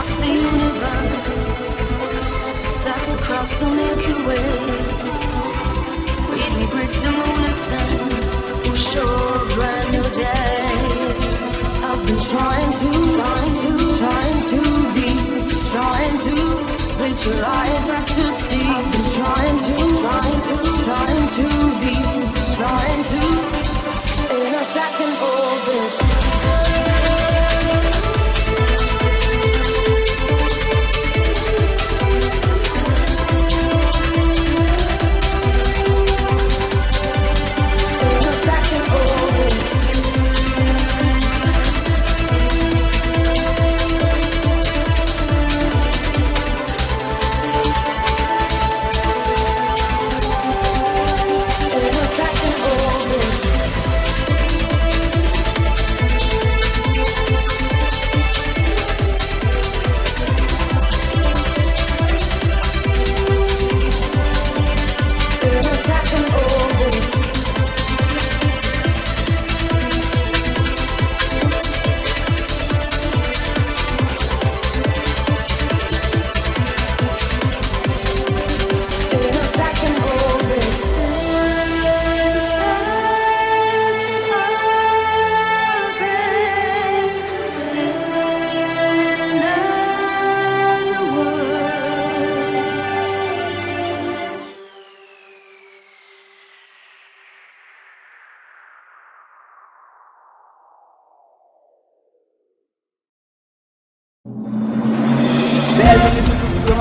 sparks the universe, steps across the Milky Way. Freedom breaks the moon and sun, will show a brand new day. I've been trying to be, trying to reach your eyes as to see. I've been trying to be, trying to, in a second orbit.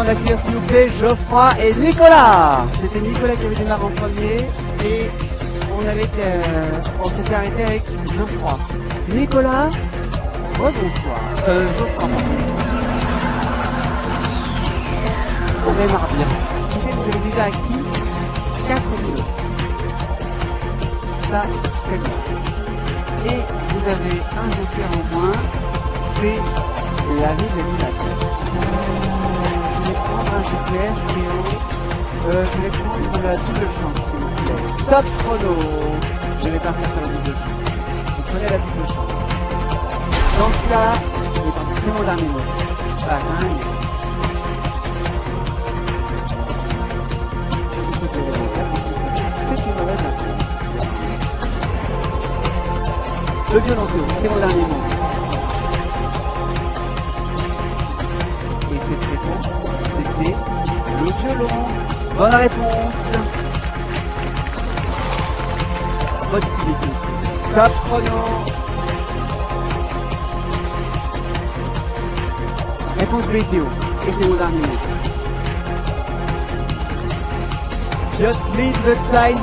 D'accueillir s'il vous plaît Geoffroy et Nicolas. C'était Nicolas qui avait démarré en premier et on s'était arrêté avec Geoffroy. Nicolas, rebonsoir. Geoffroy. On démarre bien. Vous avez déjà acquis 4 minutes. Ça, c'est bon. Et vous avez un joker en moins, c'est la vie de l'animateur. Un joker, Théo. Je vais prendre la double chance, s'il vous plaît. Stop chrono. Je vais partir sur la double chance. Vous prenez la double chance. Dans ce cas, c'est mon dernier mot. Bang. C'est une mauvaise réponse. Le violon, Théo, c'est mon dernier mot. Et cette réponse, c'était le violon. Bonne réponse. Bonne utilité. Stop chrono. Réponse B, Théo. Et c'est mon dernier mot. Piotr Litvstein,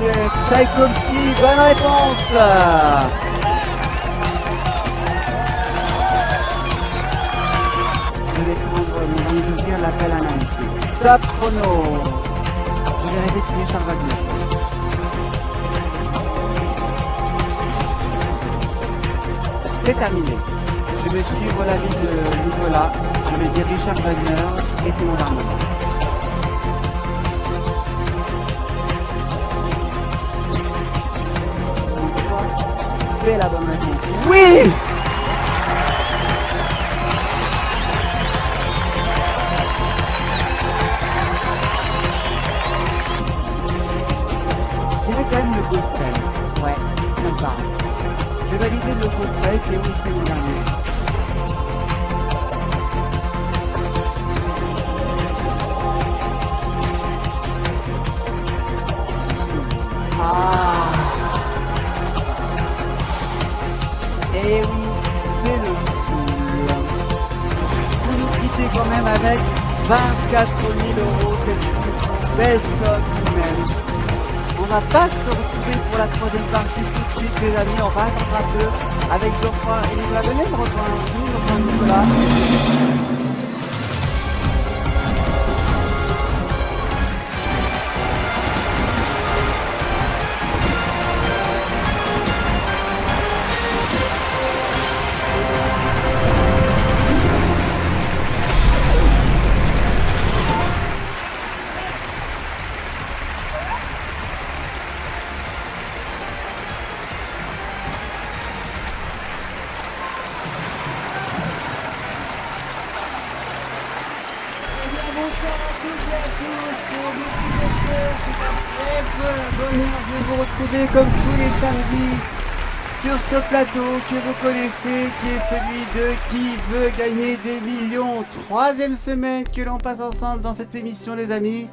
Tchaïkovski. Bonne réponse. Je vais prendre mon dernier joker, l'appel à l'amitié. Stop chrono. Je vais répéter Charles Wagner. C'est terminé. Je vais suivre l'avis de Nicolas. Je vais dire Richard Wagner et c'est mon dernier. C'est la bonne réponse. Oui! Quand même le gospel. Ouais, ça me parle. Je vais valider le gospel, c'est où c'est mon dernier. Ah. Et oui, c'est le soul. Vous nous quittez quand même avec 24 000 €, c'est une belle somme tout de même. On va pas se retrouver pour la troisième partie tout de suite, les amis. On va attendre un peu avec Geoffroy et Nicolas. Venez me rejoindre, Nicolas. Bonsoir à toutes et à tous, merci Lester, c'est un vrai bonheur de vous retrouver comme tous les samedis sur ce plateau que vous connaissez, qui est celui de Qui veut gagner des millions. Troisième semaine que l'on passe ensemble dans cette émission les amis.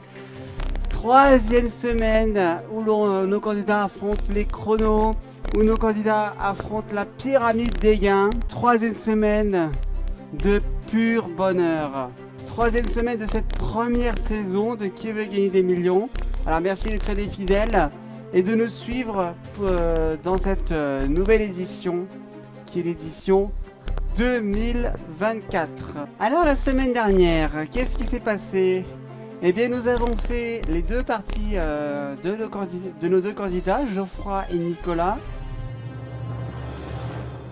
Troisième semaine où nos candidats affrontent les chronos, où nos candidats affrontent la pyramide des gains. Troisième semaine de pur bonheur. Troisième semaine de cette première saison de Qui veut gagner des millions. Alors merci d'être des fidèles et de nous suivre dans cette nouvelle édition qui est l'édition 2024. Alors la semaine dernière, qu'est-ce qui s'est passé? Eh bien nous avons fait les deux parties de nos deux candidats, Geoffroy et Nicolas.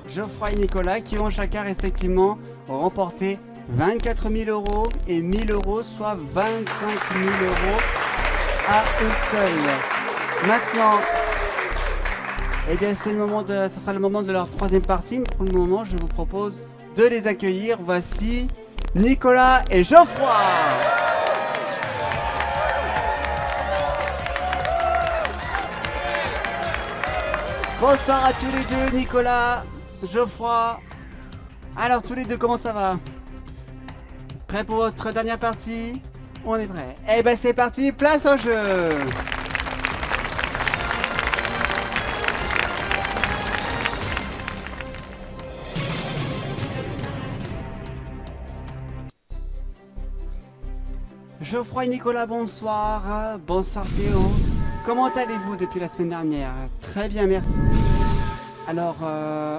Geoffroy et Nicolas qui ont chacun respectivement remporté 24 000 euros et 1 000 euros, soit 25 000 euros à eux seuls. Maintenant, eh bien ce sera le moment de leur troisième partie. Mais pour le moment, je vous propose de les accueillir. Voici Nicolas et Geoffroy. Bonsoir à tous les deux, Nicolas, Geoffroy. Alors tous les deux, comment ça va? Prêt pour votre dernière partie? On est prêt. Eh ben c'est parti, place au jeu. Geoffroy et Nicolas, bonsoir. Bonsoir Théo. Comment allez-vous depuis la semaine dernière? Très bien, merci. Alors,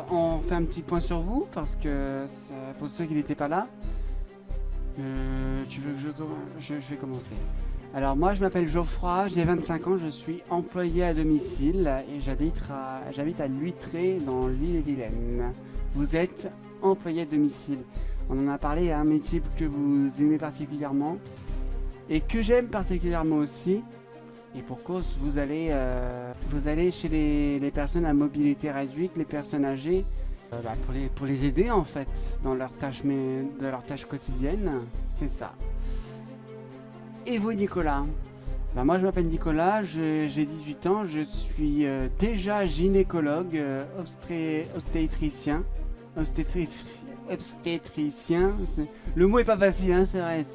on fait un petit point sur vous, parce que pour ceux qui n'étaient pas là, tu veux que je vais commencer. Alors moi je m'appelle Geoffroy, j'ai 25 ans, je suis employé à domicile et j'habite à Luttré dans l'île-et-Vilaine. Vous êtes employé à domicile. On en a parlé, un métier que vous aimez particulièrement et que j'aime particulièrement aussi. Et pour cause, vous allez chez les personnes à mobilité réduite, les personnes âgées, pour les aider en fait dans leurs tâches quotidiennes, c'est ça. Et vous Nicolas? Moi je m'appelle Nicolas, j'ai 18 ans, je suis déjà gynécologue, obstétricien. Le mot est pas facile, hein, c'est vrai.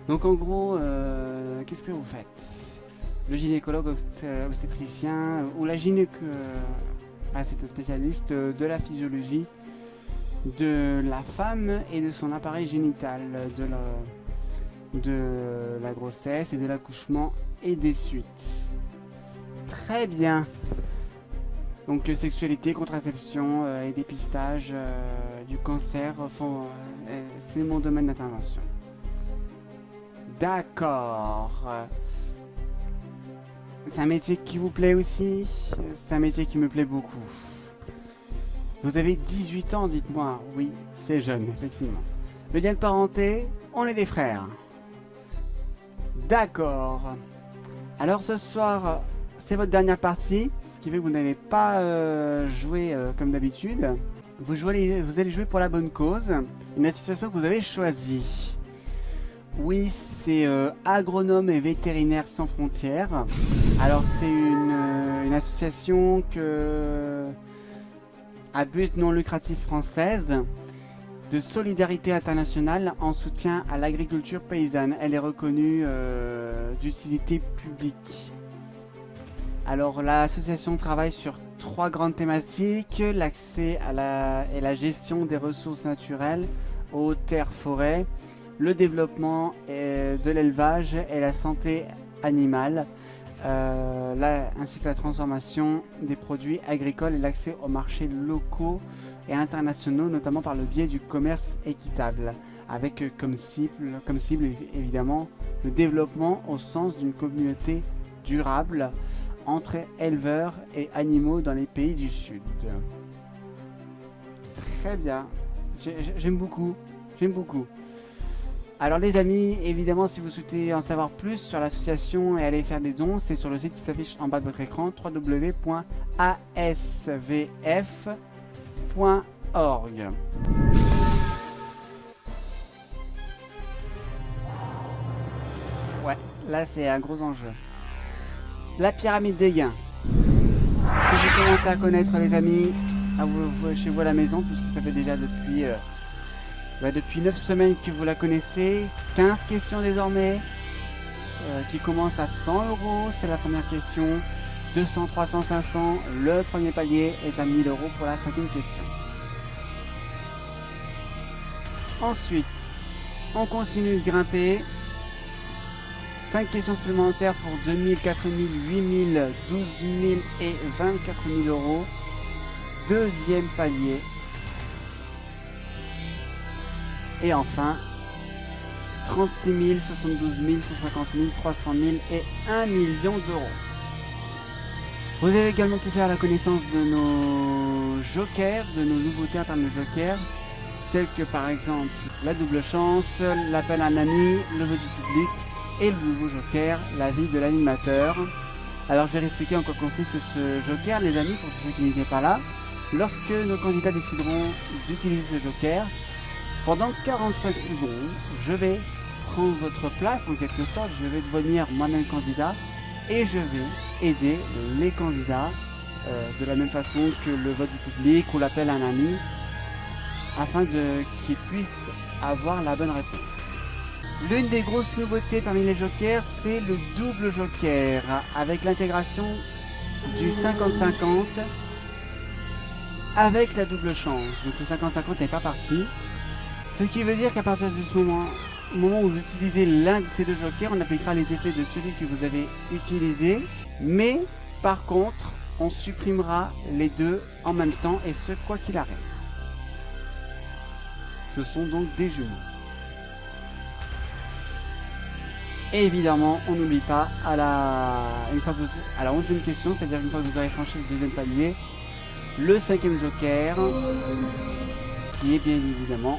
Donc en gros, qu'est-ce que vous faites? Le gynécologue obstétricien ou la c'est un spécialiste de la physiologie de la femme et de son appareil génital, de la grossesse et de l'accouchement et des suites. Très bien. Donc sexualité, contraception et dépistage du cancer, c'est mon domaine d'intervention. D'accord. C'est un métier qui vous plaît aussi? C'est un métier qui me plaît beaucoup. Vous avez 18 ans, dites-moi. Oui, c'est jeune, effectivement. Le lien de parenté, on est des frères. D'accord. Alors ce soir, c'est votre dernière partie, ce qui fait que vous n'allez pas jouer comme d'habitude. Vous allez jouer pour la bonne cause, une association que vous avez choisie. Oui, c'est Agronomes et Vétérinaires Sans Frontières. Alors c'est une association à but non lucratif française de solidarité internationale en soutien à l'agriculture paysanne. Elle est reconnue d'utilité publique. Alors l'association travaille sur 3 grandes thématiques: l'accès et la gestion des ressources naturelles, eau, terre, forêt, le développement de l'élevage et la santé animale, ainsi que la transformation des produits agricoles et l'accès aux marchés locaux et internationaux, notamment par le biais du commerce équitable, avec comme cible évidemment le développement au sens d'une communauté durable entre éleveurs et animaux dans les pays du Sud. Très bien, j'aime beaucoup. Alors les amis, évidemment si vous souhaitez en savoir plus sur l'association et aller faire des dons, c'est sur le site qui s'affiche en bas de votre écran, www.asvf.org. Là, c'est un gros enjeu. La pyramide des gains. Que vous commencez à connaître, les amis, chez vous à la maison, puisque ça fait déjà depuis 9 semaines que vous la connaissez. 15 questions désormais, qui commencent à 100 €. C'est la première question. 200, 300, 500. Le premier palier est à 1000 € pour la 5e question. Ensuite, on continue de grimper. 5 questions supplémentaires pour 2000, 4000, 8000, 12 000 et 24 000 €. Deuxième palier. Et enfin, 36 000, 72 000, 150 000, 300 000 et 1 million d'euros. Vous avez également pu faire la connaissance de nos jokers, de nos nouveautés en termes de jokers, tels que par exemple la double chance, l'appel à un ami, le vœu du public et le nouveau joker, l'avis de l'animateur. Alors je vais expliquer en quoi consiste ce joker, les amis, pour ceux qui n'étaient pas là. Lorsque nos candidats décideront d'utiliser ce joker, pendant 45 secondes, je vais prendre votre place en quelque sorte, je vais devenir moi-même candidat et je vais aider les candidats de la même façon que le vote du public ou l'appel à un ami, afin qu'ils puissent avoir la bonne réponse. L'une des grosses nouveautés parmi les jokers, c'est le double joker, avec l'intégration du 50-50 avec la double chance. Donc le 50-50 n'est pas parti. Ce qui veut dire qu'à partir de ce moment où vous utilisez l'un de ces deux jokers, on appliquera les effets de celui que vous avez utilisé. Mais par contre, on supprimera les deux en même temps, et ce quoi qu'il arrive. Ce sont donc des jumeaux. Et évidemment, on n'oublie pas à la 11e question, c'est-à-dire une fois que vous aurez franchi le deuxième palier, le 5e joker, qui est bien évidemment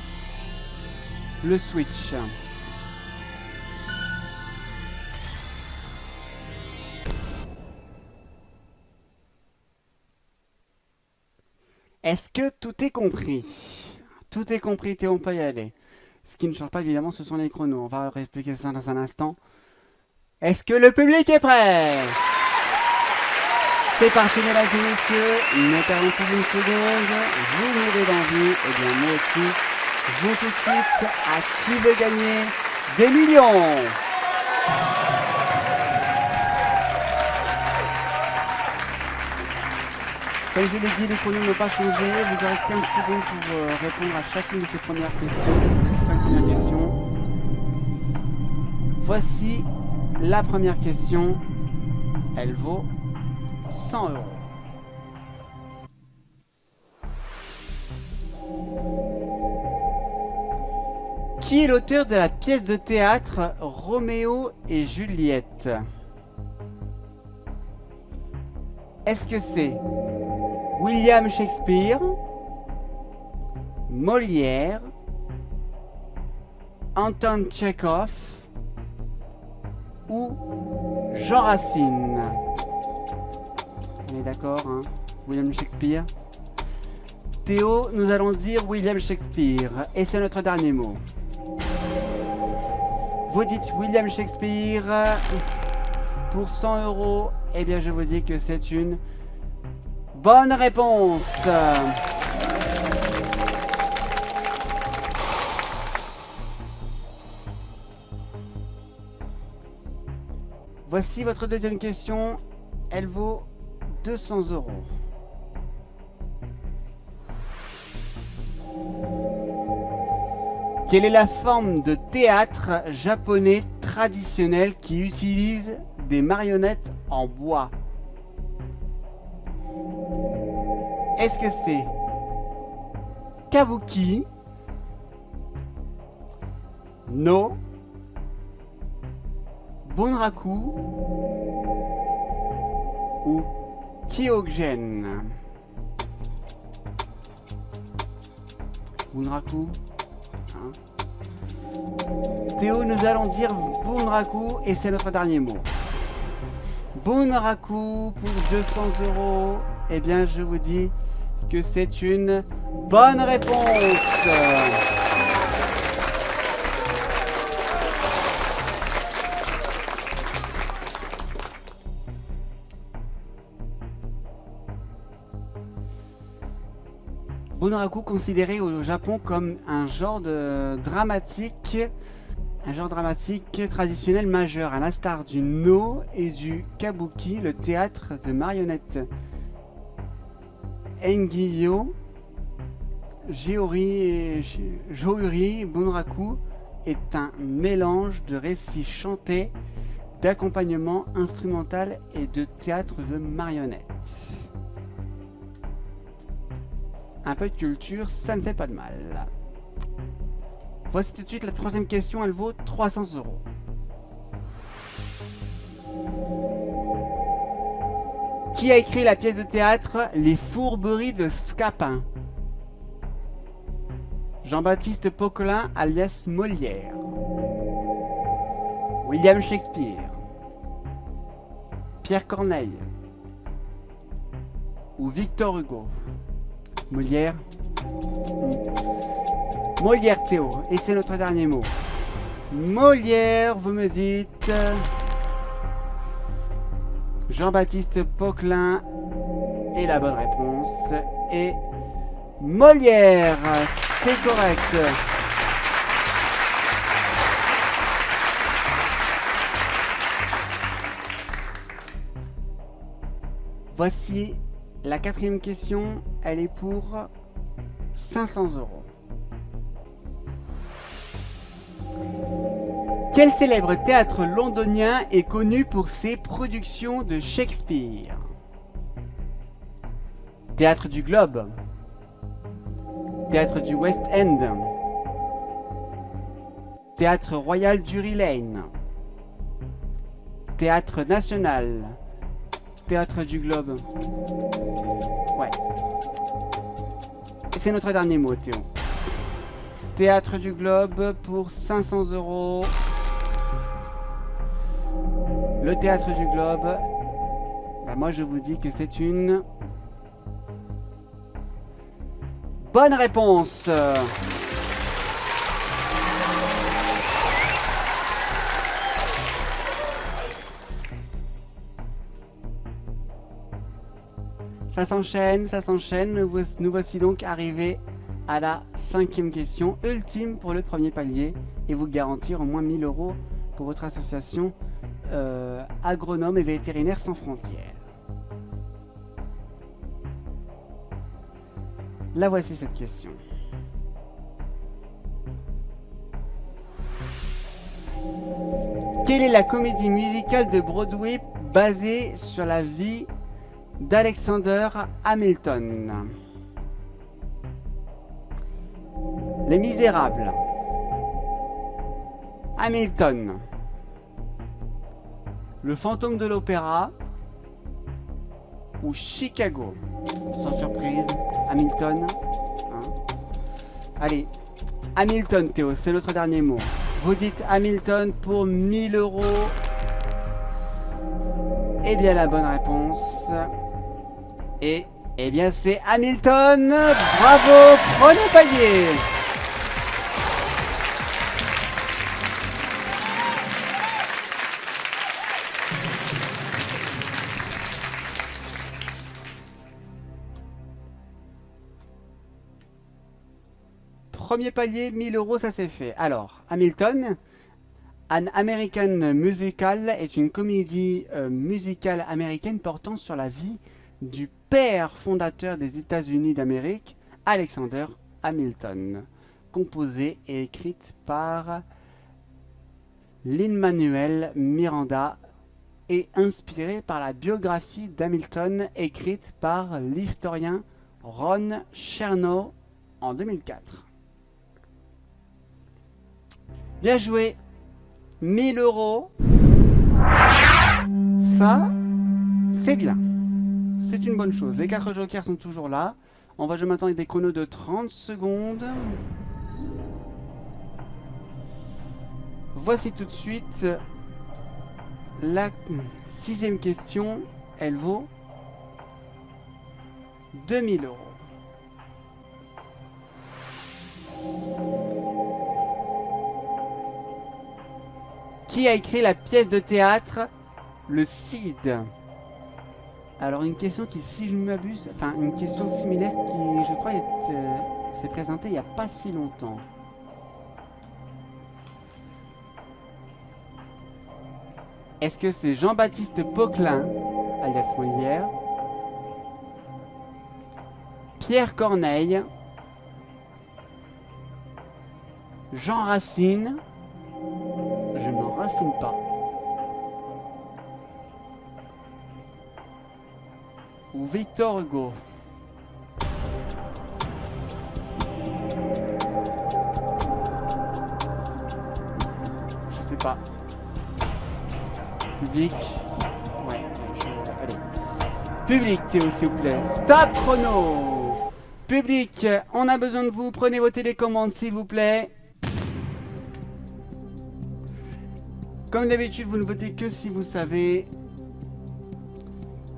le switch. Est-ce que tout est compris? Tout est compris, Théo, on peut y aller. Ce qui ne change pas évidemment, ce sont les chronos. On va réexpliquer ça dans un instant. Est-ce que le public est prêt? C'est parti, mesdames et messieurs. Ne perdons plus une seconde. Vous mourrez d'envie. Et bien moi aussi, je joue tout de suite à qui veut gagner des millions. Comme je l'ai dit, les chronos n'ont pas changé. Vous aurez 15 secondes pour répondre à chacune de ces premières questions, de ces 5 premières questions. Voici la première question. Elle vaut 100 €. Qui est l'auteur de la pièce de théâtre Roméo et Juliette? Est-ce que c'est William Shakespeare, Molière, Anton Tchekhov ou Jean Racine? On est d'accord, hein? William Shakespeare. Théo, nous allons dire William Shakespeare. Et c'est notre dernier mot. Vous dites William Shakespeare pour 100 €. Eh bien, je vous dis que c'est une bonne réponse. Voici votre deuxième question. Elle vaut 200 €. Quelle est la forme de théâtre japonais traditionnel qui utilise des marionnettes en bois? Est-ce que c'est Kabuki, No, Bunraku ou Kyogen? Bunraku, hein? Théo, nous allons dire Bunraku et c'est notre dernier mot. Bunraku pour 200 €. Eh bien, je vous dis que c'est une bonne réponse. Bunraku considéré au Japon comme un genre dramatique traditionnel majeur, à l'instar du No et du Kabuki, le théâtre de marionnettes. Engiyo, Jouri Bunraku est un mélange de récits chantés, d'accompagnement instrumental et de théâtre de marionnettes. Un peu de culture, ça ne fait pas de mal. Voici tout de suite la troisième question, elle vaut 300 €. Qui a écrit la pièce de théâtre Les Fourberies de Scapin? Jean-Baptiste Poquelin alias Molière, William Shakespeare, Pierre Corneille ou Victor Hugo? Molière. Molière, Théo, et c'est notre dernier mot. Molière, vous me dites. Jean-Baptiste Poquelin est la bonne réponse. Et Molière, c'est correct. Voici la quatrième question, elle est pour 500 €. Quel célèbre théâtre londonien est connu pour ses productions de Shakespeare? Théâtre du Globe, Théâtre du West End, Théâtre Royal Drury Lane, Théâtre National, Théâtre du Globe. Ouais. Et c'est notre dernier mot, Théo. Théâtre du Globe pour 500 €. Le Théâtre du Globe, bah moi je vous dis que c'est une bonne réponse. Ça s'enchaîne, ça s'enchaîne. Nous voici donc arrivés à la cinquième question, ultime pour le premier palier, et vous garantir au moins 1000 € pour votre association Agronomes et Vétérinaires sans frontières. La voici cette question. Quelle est la comédie musicale de Broadway basée sur la vie d'Alexander Hamilton? Les Misérables, Hamilton, Le Fantôme de l'Opéra ou Chicago? Sans surprise, Hamilton. Hein? Allez, Hamilton, Théo, c'est notre dernier mot. Vous dites Hamilton pour 1000 €. Eh bien, la bonne réponse. Et, eh bien, c'est Hamilton. Bravo, premier palier. Premier palier, 1000 €, ça c'est fait. Alors, Hamilton, An American Musical est une comédie musicale américaine portant sur la vie du père fondateur des États-Unis d'Amérique, Alexander Hamilton, composée et écrite par Lin-Manuel Miranda et inspirée par la biographie d'Hamilton écrite par l'historien Ron Chernow en 2004. Bien joué, 1000 €. Ça, c'est bien. C'est une bonne chose. Les 4 jokers sont toujours là. On va jouer maintenant avec des chronos de 30 secondes. Voici tout de suite la 6e question. Elle vaut 2000 €. Qui a écrit la pièce de théâtre Le Cid? Alors une question qui, si je ne m'abuse, enfin une question similaire qui, je crois, s'est présentée il n'y a pas si longtemps. Est-ce que c'est Jean-Baptiste Poquelin, alias Molière, Pierre Corneille, Jean Racine, je n'en racine pas, ou Victor Hugo? Je sais pas. Public. Ouais, allez. Public, Théo, s'il vous plaît. Stop chrono. Public, on a besoin de vous. Prenez vos télécommandes, s'il vous plaît. Comme d'habitude, vous ne votez que si vous savez.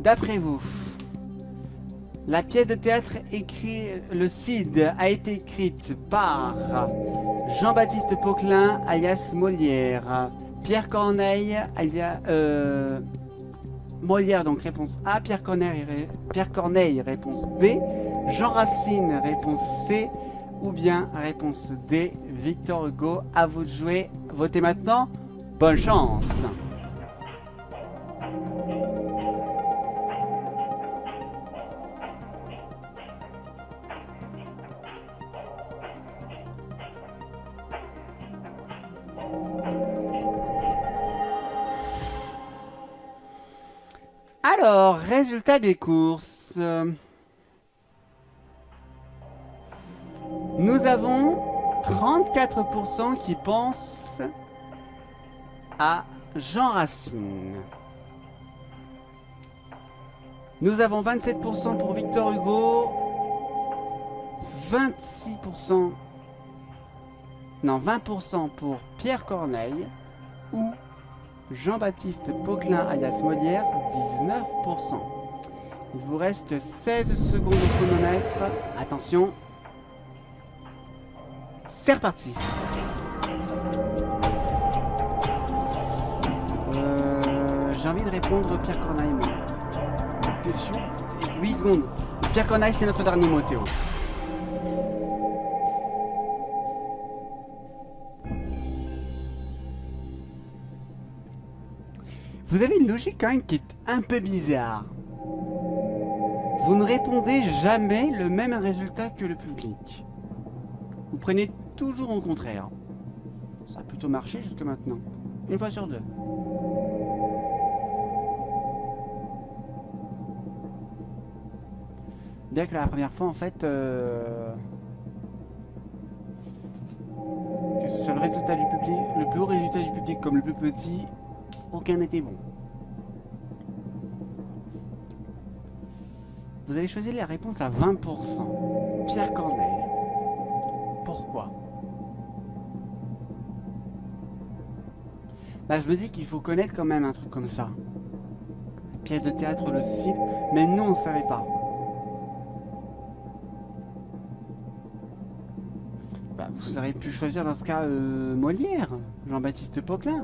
D'après vous, la pièce de théâtre Le Cid a été écrite par Jean-Baptiste Poquelin, alias Molière, Pierre Corneille, alias Molière, donc réponse A, Pierre Corneille, réponse B, Jean Racine, réponse C, ou bien réponse D, Victor Hugo. À vous de jouer. Votez maintenant. Bonne chance. Alors, résultat des courses. Nous avons 34% qui pensent à Jean Racine. Nous avons 27% pour Victor Hugo, 26%, non 20% pour Pierre Corneille ou Jean-Baptiste Poquelin alias Molière, 19%. Il vous reste 16 secondes au chronomètre. Attention. C'est reparti. J'ai envie de répondre Pierre Corneille, mais t'es sûr? 8 secondes. Pierre Corneille, c'est notre dernier mot, Théo. Vous avez une logique quand même qui est un peu bizarre. Vous ne répondez jamais le même résultat que le public. Vous prenez toujours au contraire. Ça a plutôt marché jusque maintenant. Une fois sur deux. Bien que la première fois, en fait, que ce soit le résultat du public, le plus haut résultat du public comme le plus petit, aucun n'était bon. Vous avez choisi la réponse à 20%. Pierre Corneille. Pourquoi? Bah, je me dis qu'il faut connaître quand même un truc comme ça. Pièce de théâtre Le Cid, mais nous on ne savait pas. Bah, vous auriez pu choisir dans ce cas Molière, Jean-Baptiste Poquelin.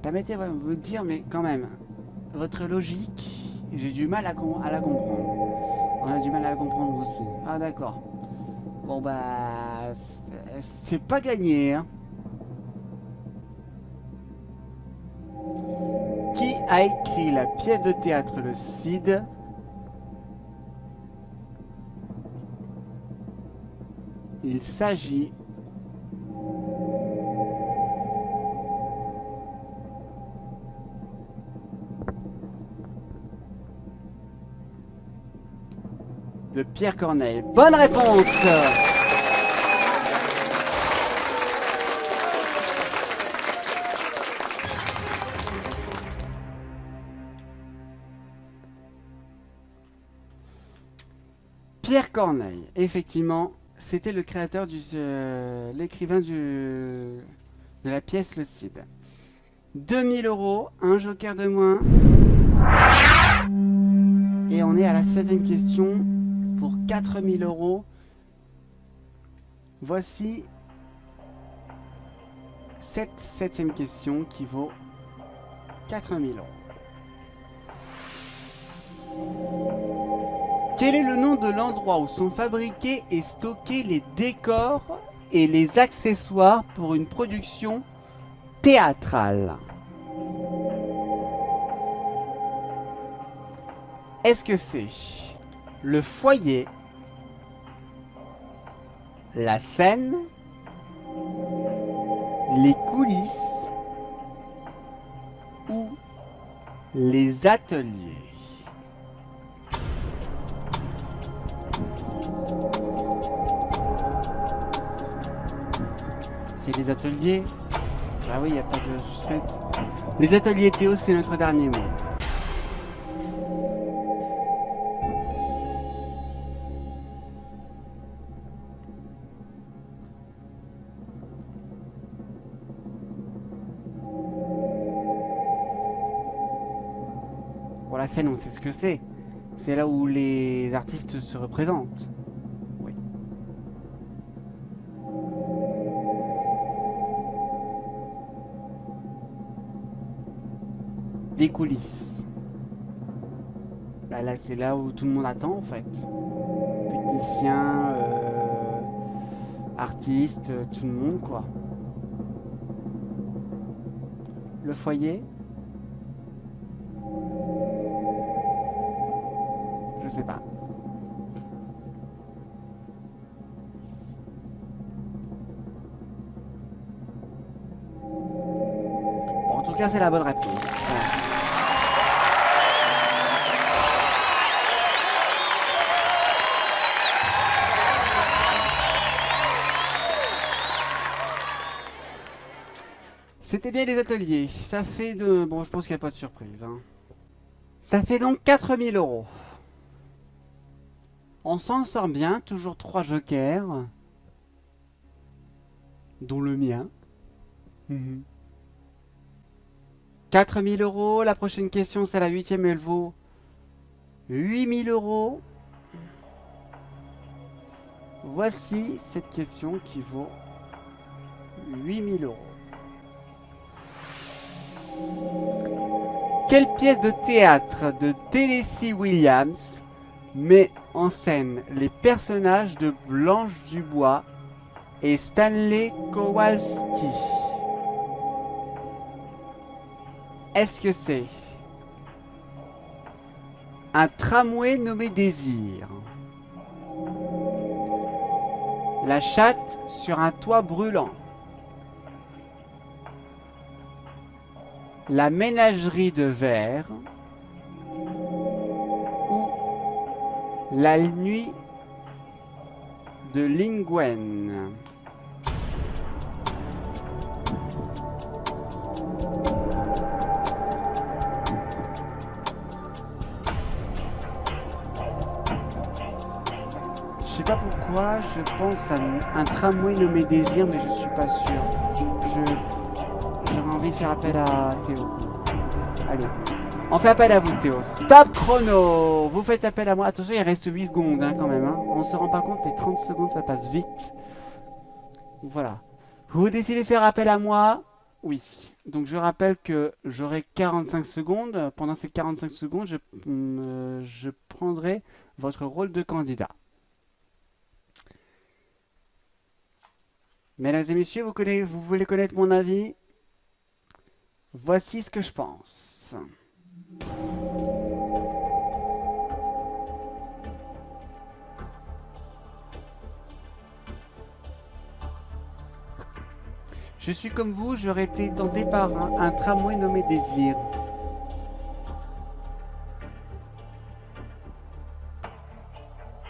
Permettez-moi de vous dire, mais quand même, votre logique, j'ai du mal à la comprendre. On a du mal à la comprendre aussi. Ah d'accord. Bon bah, c'est pas gagné, hein. Qui a écrit la pièce de théâtre Le Cid? Il s'agit de Pierre Corneille. Bonne réponse! Pierre Corneille, effectivement, c'était le créateur l'écrivain de la pièce Le Cid. 2000 €, un joker de moins. Et on est à la 7e question pour 4000 €. Voici cette septième question qui vaut 4000 €. Quel est le nom de l'endroit où sont fabriqués et stockés les décors et les accessoires pour une production théâtrale? Est-ce que c'est le foyer, la scène, les coulisses ou les ateliers? C'est les ateliers. Ah oui, il n'y a pas de suspense. Les ateliers Théo, c'est notre dernier mot. Pour la scène, on sait ce que c'est. C'est là où les artistes se représentent. Oui. Les coulisses. Là c'est là où tout le monde attend en fait. Techniciens, artistes, tout le monde quoi. Le foyer. Je sais pas. Bon, en tout cas, c'est la bonne réponse. C'était bien les ateliers. Ça fait de... Bon, je pense qu'il n'y a pas de surprise. Hein. Ça fait donc 4000 €. On s'en sort bien, toujours 3 jokers. Dont le mien. 4000 €. La prochaine question, c'est la 8e, elle vaut 8000 €. Voici cette question qui vaut 8000 €. Quelle pièce de théâtre de Tennessee Williams met en scène les personnages de Blanche Dubois et Stanley Kowalski? Est-ce que c'est un tramway nommé Désir, la chatte sur un toit brûlant, la ménagerie de verre ou la nuit de Lingwen? Je sais pas pourquoi, je pense à un tramway nommé Désir, mais je suis pas sûr. J'aurais envie de faire appel à Théo. Allez, on fait appel à vous Théo. Stop chrono. Vous faites appel à moi. Attention, il reste 8 secondes hein, quand même. Hein. On se rend pas compte, les 30 secondes ça passe vite. Voilà. Vous décidez de faire appel à moi? Oui. Donc je rappelle que j'aurai 45 secondes. Pendant ces 45 secondes, je prendrai votre rôle de candidat. Mesdames et messieurs, vous voulez connaître mon avis? Voici ce que je pense. Je suis comme vous, j'aurais été tenté par un tramway nommé Désir.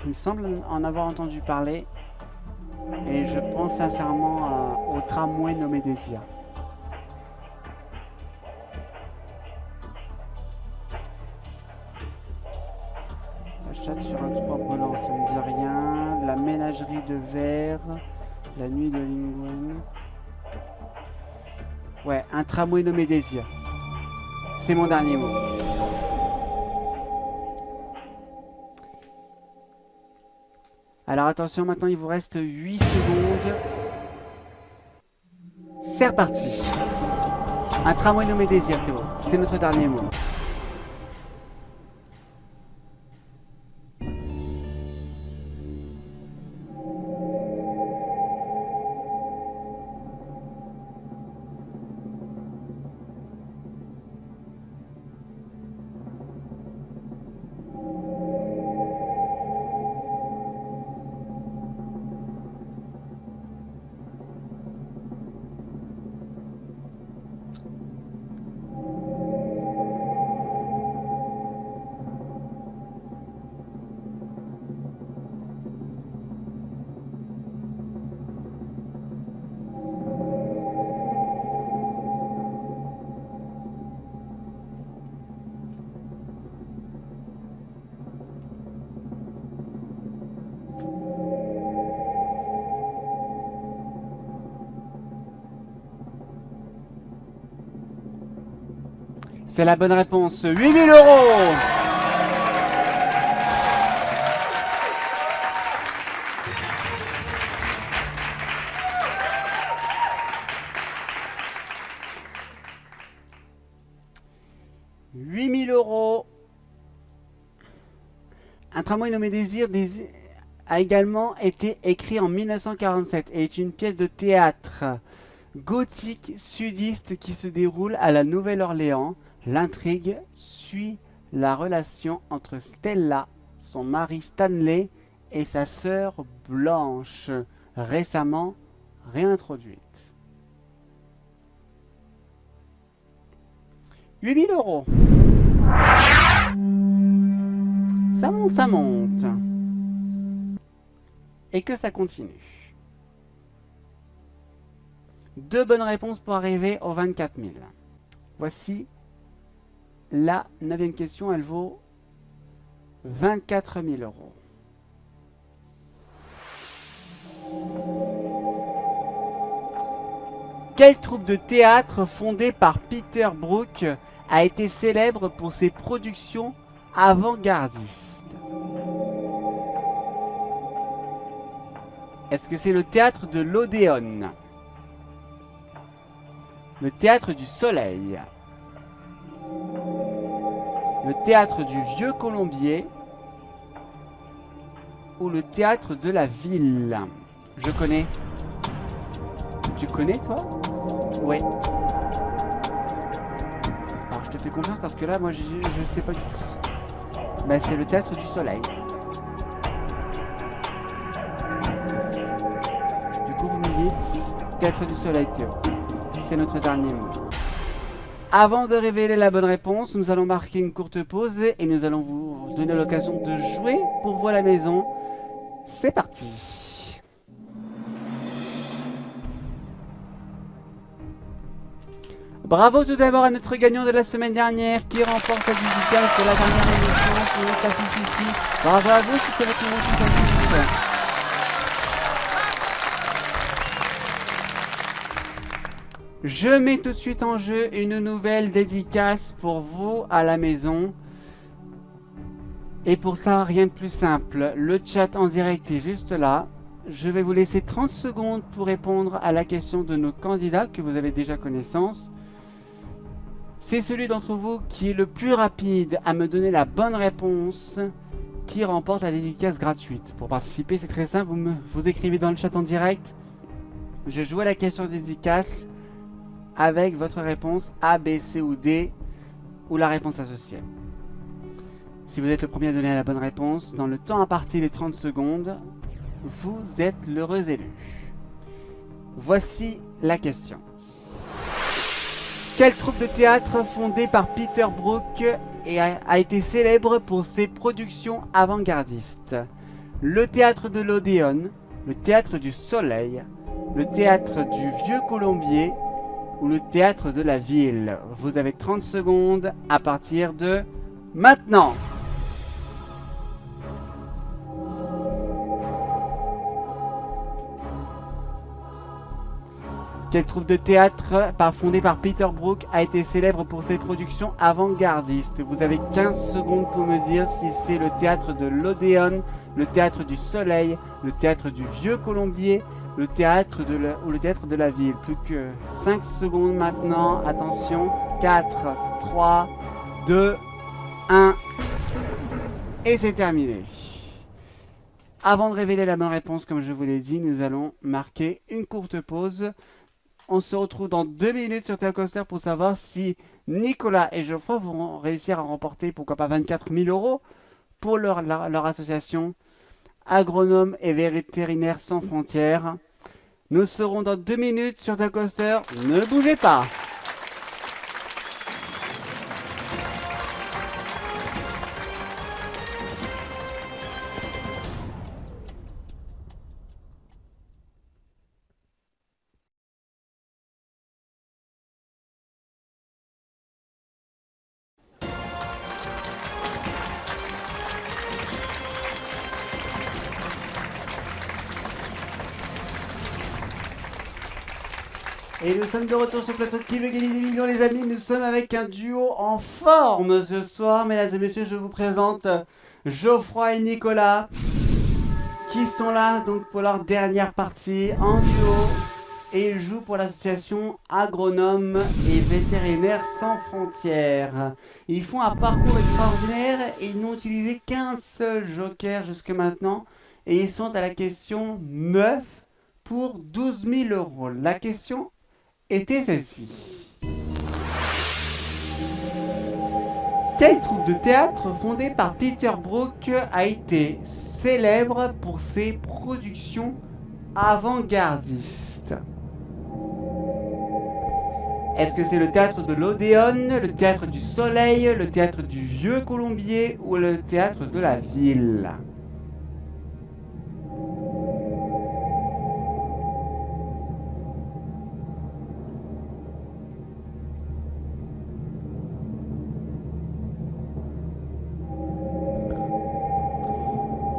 Il me semble en avoir entendu parler. Et je pense sincèrement au tramway nommé Désir. La chatte sur un toit brûlant, ça ne me dit rien. La ménagerie de verre. La nuit de Lingwen. Ouais, un tramway nommé Désir. C'est mon dernier mot. Alors attention, maintenant il vous reste 8 secondes. C'est reparti. Un tramway nommé Désir, Théo. C'est notre dernier mot. C'est la bonne réponse. 8000 €. Un tramway nommé Désir a également été écrit en 1947 et est une pièce de théâtre gothique sudiste qui se déroule à la Nouvelle-Orléans. L'intrigue suit la relation entre Stella, son mari Stanley et sa sœur Blanche, récemment réintroduite. 8000 €. Ça monte, ça monte. Et que ça continue. 2 bonnes réponses pour arriver aux 24 000. Voici la 9e question, elle vaut 24 000 €. Quelle troupe de théâtre fondée par Peter Brook a été célèbre pour ses productions avant-gardistes? Est-ce que c'est le théâtre de l'Odéon, le théâtre du Soleil, le théâtre du Vieux Colombier ou le théâtre de la Ville? Je connais. Tu connais, toi? Ouais. Alors je te fais confiance parce que là, moi, je sais pas du tout. Ben, c'est le théâtre du Soleil. Du coup, vous me dites théâtre du Soleil, Théo. C'est notre dernier mot. Avant de révéler la bonne réponse, nous allons marquer une courte pause et nous allons vous donner l'occasion de jouer pour vous à la maison. C'est parti. Bravo tout d'abord à notre gagnant de la semaine dernière qui remporte la dédicace de la dernière émission. Qui s'affiche ici. Bravo à vous si c'est votre nom qui s'affiche. Je mets tout de suite en jeu une nouvelle dédicace pour vous à la maison. Et pour ça, rien de plus simple. Le chat en direct est juste là. Je vais vous laisser 30 secondes pour répondre à la question de nos candidats que vous avez déjà connaissance. C'est celui d'entre vous qui est le plus rapide à me donner la bonne réponse qui remporte la dédicace gratuite. Pour participer, c'est très simple. Vous écrivez dans le chat en direct. Je joue à la question dédicace avec votre réponse A, B, C ou D ou la réponse associée. Si vous êtes le premier à donner la bonne réponse, dans le temps imparti les 30 secondes, vous êtes l'heureux élu. Voici la question. Quelle troupe de théâtre fondée par Peter Brook a été célèbre pour ses productions avant-gardistes? Le théâtre de l'Odéon, le théâtre du Soleil, le théâtre du Vieux Colombier ou le théâtre de la Ville? Vous avez 30 secondes à partir de maintenant. Quelle troupe de théâtre fondée par Peter Brook a été célèbre pour ses productions avant-gardistes? Vous avez 15 secondes pour me dire si c'est le théâtre de l'Odéon, le théâtre du Soleil, le théâtre du Vieux Colombier le théâtre de la ville. Plus que 5 secondes maintenant. Attention. 4, 3, 2, 1. Et c'est terminé. Avant de révéler la bonne réponse, comme je vous l'ai dit, nous allons marquer une courte pause. On se retrouve dans 2 minutes sur Telecoaster pour savoir si Nicolas et Geoffroy vont réussir à remporter, pourquoi pas, 24 000 € pour leur association Agronomes et Vétérinaires Sans Frontières. Nous serons dans 2 minutes sur Telecoaster. Ne bougez pas. Et nous sommes de retour sur le plateau de Qui veut gagner des millions, les amis. Nous sommes avec un duo en forme ce soir. Mesdames et messieurs, je vous présente Geoffroy et Nicolas qui sont là donc pour leur dernière partie en duo. Et ils jouent pour l'association Agronomes et Vétérinaires Sans Frontières. Ils font un parcours extraordinaire et ils n'ont utilisé qu'un seul joker jusque maintenant. Et ils sont à la question 9 pour 12 000 €. La question était celle-ci. Quelle troupe de théâtre fondée par Peter Brook a été célèbre pour ses productions avant-gardistes? Est-ce que c'est le théâtre de l'Odéon, le théâtre du Soleil, le théâtre du Vieux Colombier ou le théâtre de la Ville?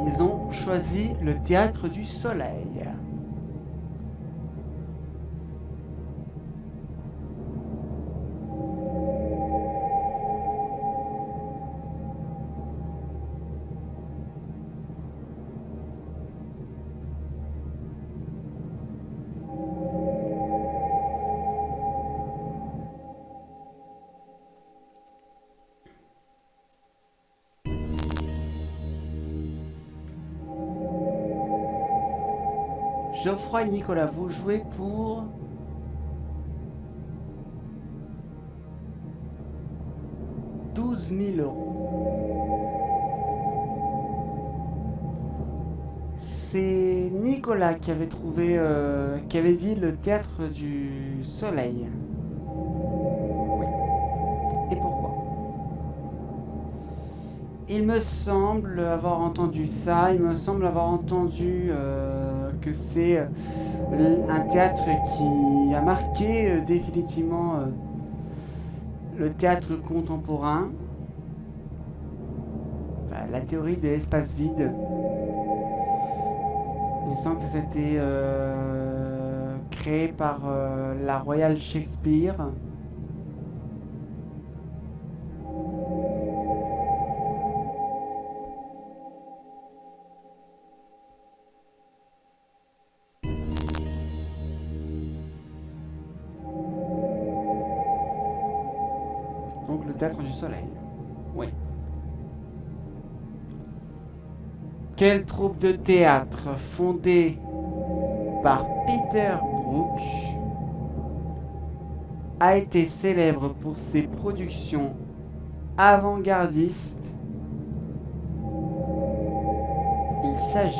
Ils ont choisi le théâtre du Soleil. Geoffroy et Nicolas, vous jouez pour « 12 000 €. C'est Nicolas qui avait trouvé, qui avait dit le théâtre du Soleil. Oui. Et pourquoi? Il me semble avoir entendu ça, il me semble avoir entendu que c'est un théâtre qui a marqué définitivement le théâtre contemporain. La théorie de l'espace vide. Il me semble que c'était créé par la Royal Shakespeare. Donc le théâtre du Soleil. Oui. Quelle troupe de théâtre fondée par Peter Brook a été célèbre pour ses productions avant-gardistes? Il s'agit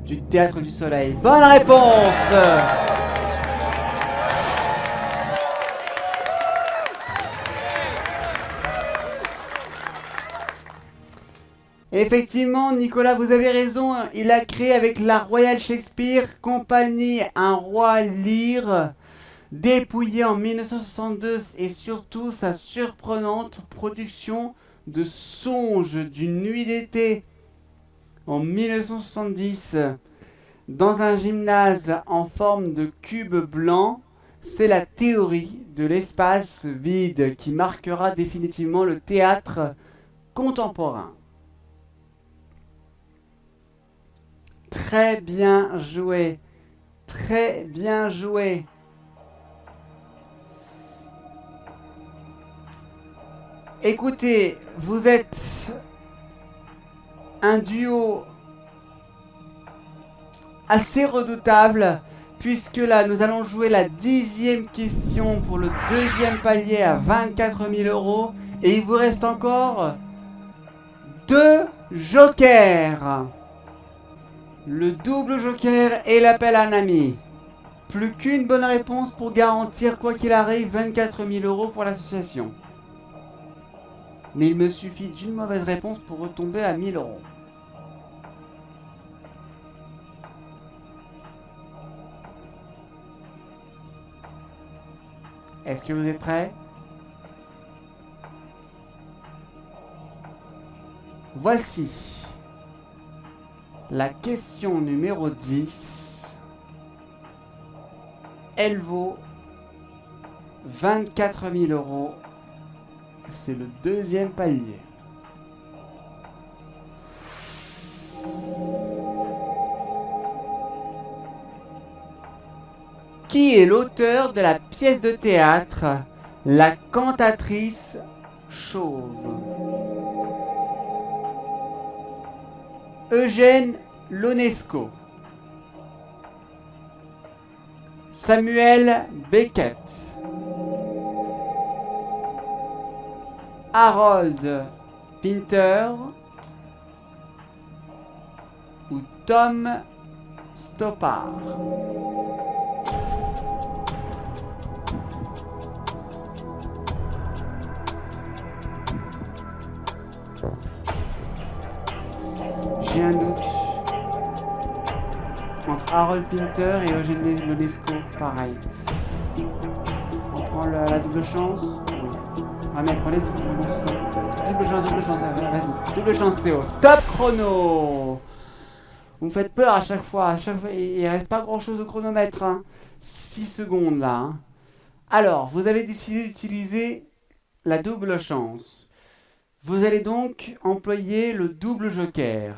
du Théâtre du Soleil. Bonne réponse! Effectivement, Nicolas, vous avez raison. Il a créé avec la Royal Shakespeare Company un roi Lear dépouillé en 1962 et surtout sa surprenante production de Songe d'une nuit d'été en 1970 dans un gymnase en forme de cube blanc. C'est la théorie de l'espace vide qui marquera définitivement le théâtre contemporain. Très bien joué. Très bien joué. Écoutez, vous êtes un duo assez redoutable, puisque là, nous allons jouer la 10e question pour le deuxième palier à 24 000 €. Et il vous reste encore 2 jokers. Le double joker et l'appel à un ami. Plus qu'une bonne réponse pour garantir, quoi qu'il arrive, 24 000 € pour l'association. Mais il me suffit d'une mauvaise réponse pour retomber à 1 000 €. Est-ce que vous êtes prêts? Voici la question numéro 10. Elle vaut 24 000 €. C'est le deuxième palier. Qui est l'auteur de la pièce de théâtre La cantatrice chauve? Eugène Ionesco, Samuel Beckett, Harold Pinter ou Tom Stoppard? J'ai un doute entre Harold Pinter et Eugène Ionesco, pareil. On prend la double chance. Ah mais prenez double chance, vas-y. Double chance Théo. Stop chrono. Vous me faites peur à chaque fois. Il reste pas grand chose au chronomètre. Hein. 6 secondes là. Hein. Alors, vous avez décidé d'utiliser la double chance. Vous allez donc employer le double joker.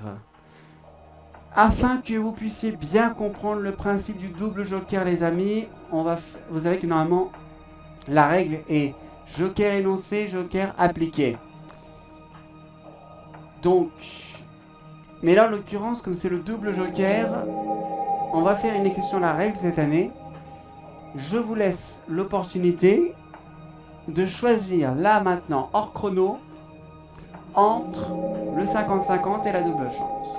Afin que vous puissiez bien comprendre le principe du double joker, les amis, vous savez que normalement, la règle est joker énoncé, joker appliqué. Donc, mais là en l'occurrence, comme c'est le double joker, on va faire une exception à la règle cette année. Je vous laisse l'opportunité de choisir là maintenant, hors chrono, entre le 50-50 et la double chance.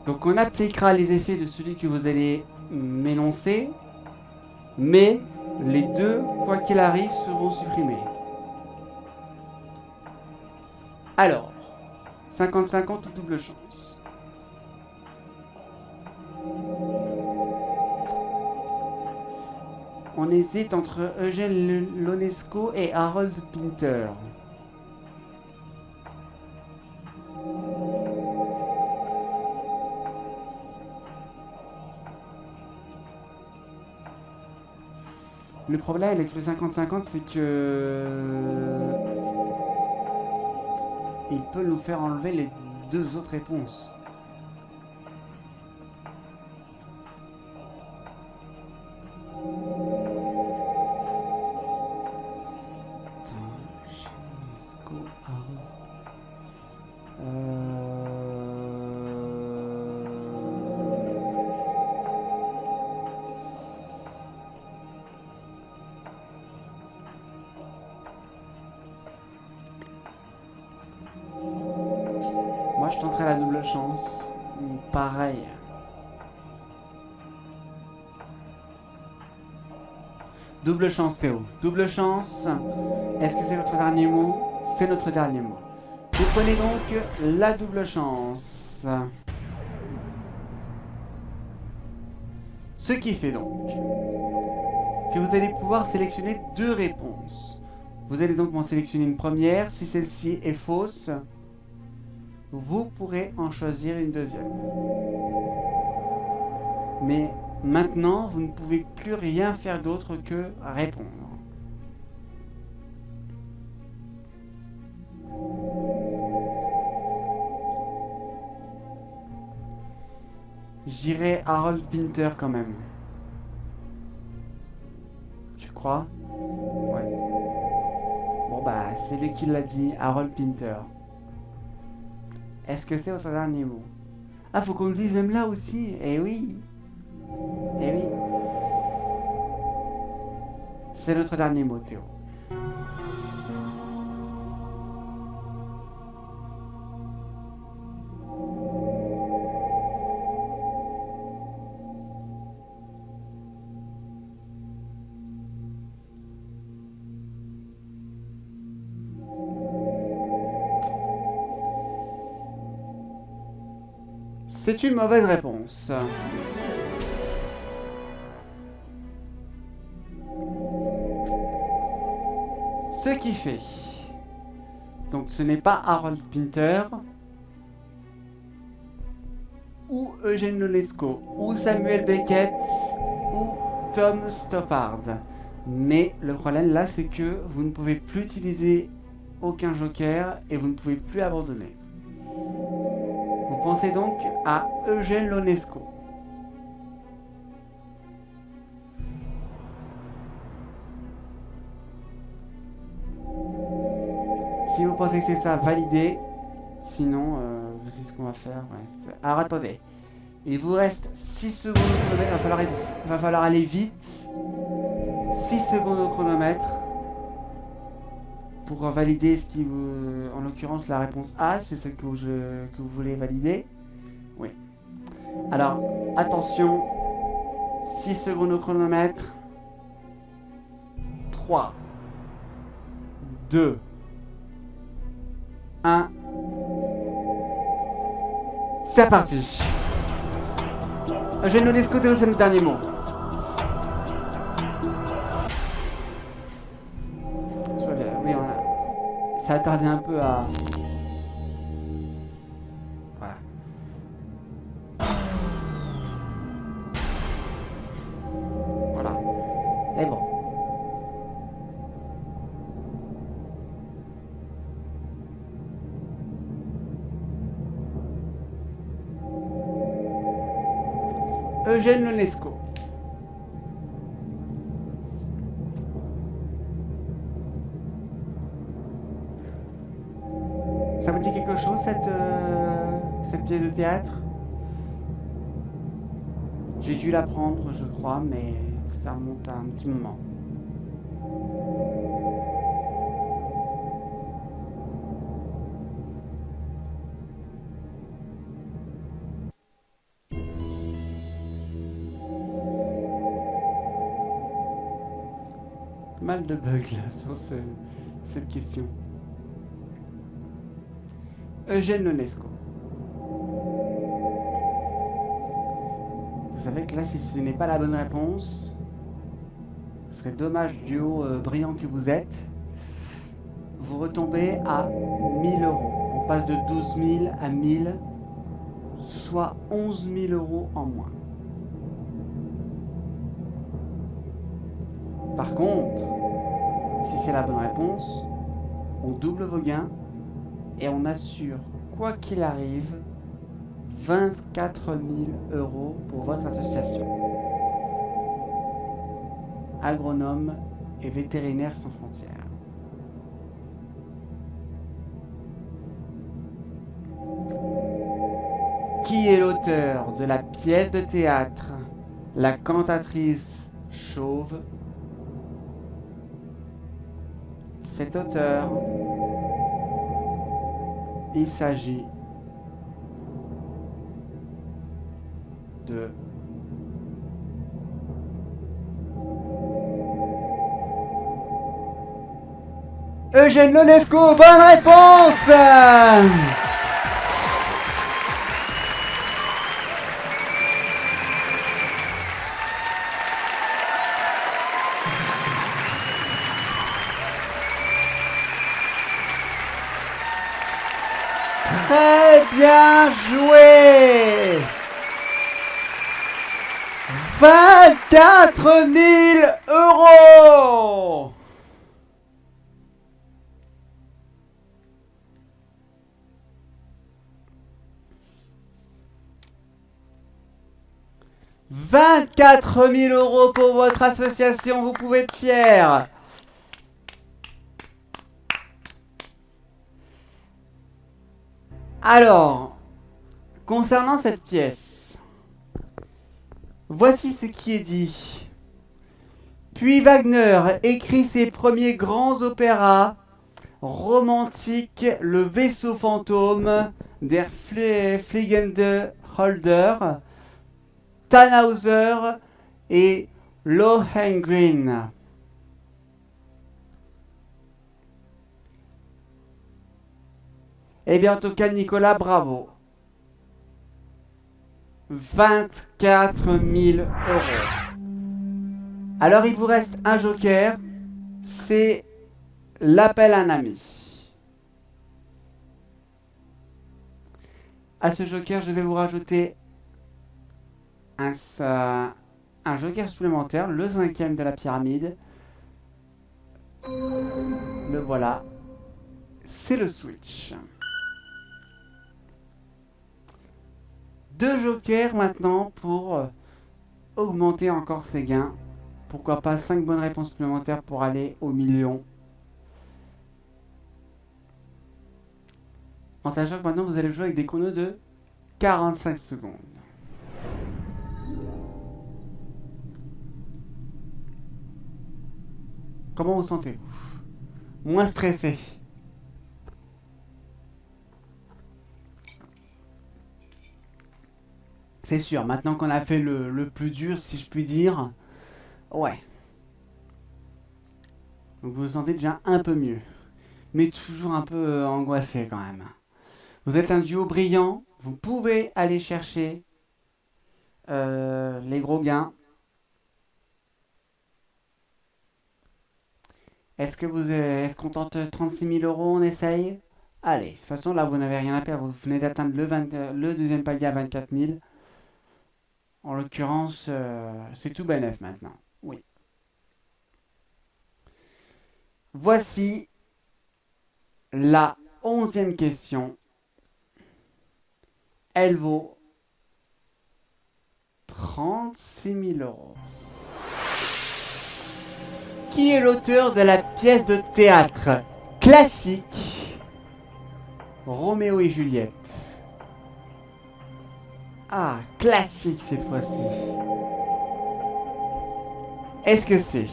Donc on appliquera les effets de celui que vous allez m'énoncer, mais les deux, quoi qu'il arrive, seront supprimés. Alors, 50-50 ou double chance? On hésite entre Eugène Ionesco et Harold Pinter. Le problème avec le 50-50, c'est que il peut nous faire enlever les deux autres réponses. Moi, je tenterai la double chance. Pareil. Double chance, Théo. Double chance. Est-ce que c'est votre dernier mot? C'est notre dernier mot. Vous prenez donc la double chance. Ce qui fait donc que vous allez pouvoir sélectionner deux réponses. Vous allez donc m'en sélectionner une première. Si celle-ci est fausse, vous pourrez en choisir une deuxième. Mais maintenant, vous ne pouvez plus rien faire d'autre que répondre. J'irai Harold Pinter quand même. Tu crois? Ouais. Bon bah, c'est lui qui l'a dit, Harold Pinter. Est-ce que c'est votre dernier mot? Ah, faut qu'on le dise même là aussi. Eh oui. Eh oui. C'est notre dernier mot, Théo. C'est une mauvaise réponse. Ce qui fait. Donc ce n'est pas Harold Pinter, ou Eugène Ionesco, ou Samuel Beckett, ou Tom Stoppard. Mais le problème là, c'est que vous ne pouvez plus utiliser aucun joker et vous ne pouvez plus abandonner. Vous pensez donc à Eugène Ionesco. Si vous pensez que c'est ça, validez. Sinon, vous savez ce qu'on va faire. Ouais. Alors attendez. Il vous reste 6 secondes au chronomètre. Il va falloir aller vite. 6 secondes au chronomètre. Pour valider ce qui vous... En l'occurrence, la réponse A, c'est celle que vous voulez valider. Oui. Alors, attention. 6 secondes au chronomètre. 3. 2. 1. C'est parti. Eugène Ionesco, Théo, c'est le dernier mot. Oui, ça a tardé un peu à... Voilà. Voilà. Et bon. Eugène Ionesco. Ça vous dit quelque chose cette pièce de théâtre? J'ai dû l'apprendre, je crois, mais ça remonte à un petit moment. Mal de bugs là sur cette question. Eugène Ionesco. Vous savez que là, si ce n'est pas la bonne réponse, ce serait dommage du haut brillant que vous êtes. Vous retombez à 1000 euros. On passe de 12 000 à 1000, soit 11 000 euros en moins. Par contre, si c'est la bonne réponse, on double vos gains et on assure, quoi qu'il arrive, 24 000 euros pour votre association. Agronome et vétérinaires sans frontières. Qui est l'auteur de la pièce de théâtre La cantatrice chauve? Cet auteur, il s'agit de Eugène Ionesco. Bonne réponse. Très bien joué. 24 000 euros. 24 000 € pour votre association, vous pouvez être fiers. Alors, concernant cette pièce, voici ce qui est dit. Puis Wagner écrit ses premiers grands opéras romantiques, Le vaisseau fantôme, Der Fliegende Holder, Tannhäuser et Lohengrin. Eh bien, en tout cas, Nicolas, bravo. 24 000 €. Alors, il vous reste un joker. C'est l'appel à un ami. À ce joker, je vais vous rajouter un joker supplémentaire, le 5e de la pyramide. Le voilà. C'est le switch. 2 jokers maintenant pour augmenter encore ses gains. Pourquoi pas 5 bonnes réponses supplémentaires pour aller au million. En sachant que maintenant vous allez jouer avec des chronos de 45 secondes. Comment vous sentez-vous? Moins stressé? C'est sûr, maintenant qu'on a fait le plus dur, si je puis dire, ouais. Donc vous vous sentez déjà un peu mieux, mais toujours un peu angoissé quand même. Vous êtes un duo brillant, vous pouvez aller chercher les gros gains. Est-ce qu'on tente 36 000 €, on essaye? Allez, de toute façon là vous n'avez rien à perdre, vous venez d'atteindre le deuxième palier à 24 000. En l'occurrence, c'est tout bénef maintenant. Oui. Voici la 11e question. Elle vaut 36 000 €. Qui est l'auteur de la pièce de théâtre classique Roméo et Juliette? Ah, classique cette fois-ci. Est-ce que c'est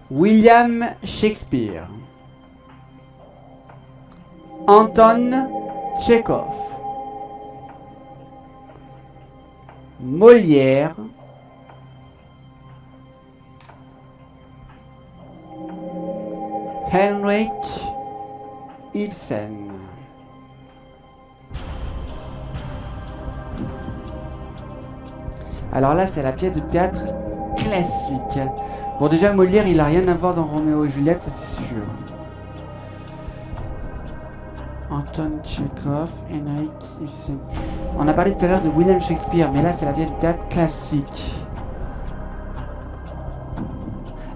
William Shakespeare, Anton Tchekhov, Molière, Henrik Ibsen? Alors là, c'est la pièce de théâtre classique. Bon, déjà, Molière, il a rien à voir dans Roméo et Juliette, ça c'est sûr. Anton Tchekhov, Henrik Ibsen. On a parlé tout à l'heure de William Shakespeare, mais là, c'est la pièce de théâtre classique.